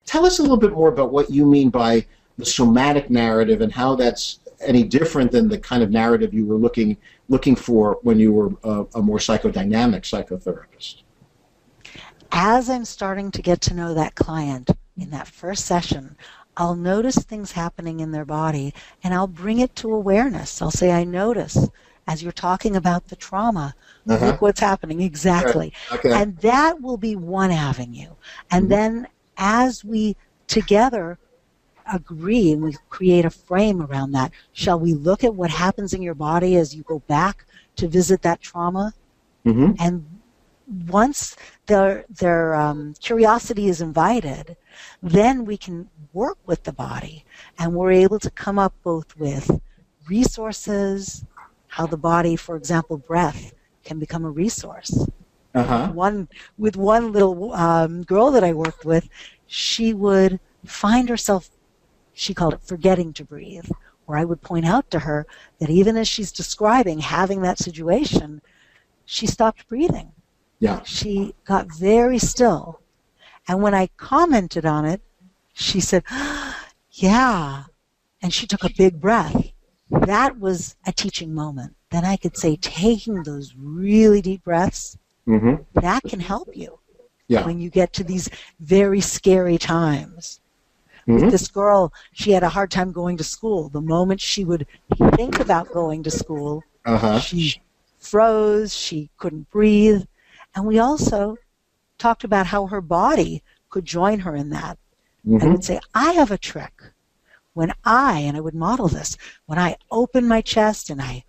Tell us a little bit more about what you mean by the somatic narrative and how that's any different than the kind of narrative you were looking for when you were a more psychodynamic psychotherapist. As I'm starting to get to know that client in that first session, I'll notice things happening in their body, and I'll bring it to awareness. I'll say, I notice, as you're talking about the trauma, look what's happening exactly. Okay. And that will be one avenue. And then as we together agree and we create a frame around that, shall we look at what happens in your body as you go back to visit that trauma? And once their curiosity is invited, then we can work with the body, and we're able to come up both with resources, how the body, for example, breath, can become a resource. One little girl that I worked with, she would find herself, she called it forgetting to breathe, where I would point out to her that even as she's describing having that situation, she stopped breathing. Yeah. She got very still. And when I commented on it, she said, yeah. And she took a big breath. That was a teaching moment. Then I could say, taking those really deep breaths, that can help you when you get to these very scary times. With this girl, she had a hard time going to school. The moment she would think about going to school, she froze, she couldn't breathe. And we also talked about how her body could join her in that. I would say, I have a trick. And I would model this, when I open my chest and I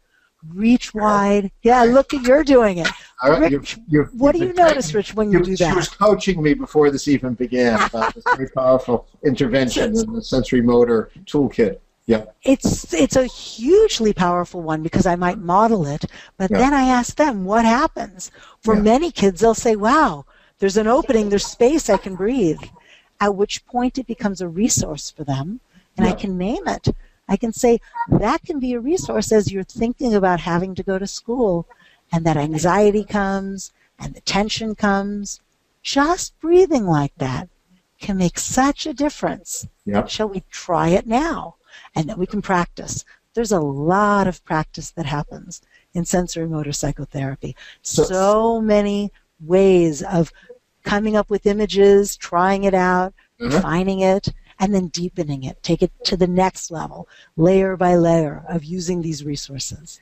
reach wide. Yeah, look, you're doing it. Rich, what do you notice, Rich, when you do that? She was coaching me before this even began about this very powerful intervention in the sensory motor toolkit. Yeah. It's a hugely powerful one because I might model it, but then I ask them, what happens? For many kids, they'll say, wow, there's an opening, there's space, I can breathe. At which point it becomes a resource for them, and I can name it. I can say, that can be a resource as you're thinking about having to go to school, and that anxiety comes, and the tension comes. Just breathing like that can make such a difference. Shall we try it now? And then we can practice. There's a lot of practice that happens in sensory motor psychotherapy. So many ways of coming up with images, trying it out, refining it, and then deepening it. Take it to the next level, layer by layer of using these resources.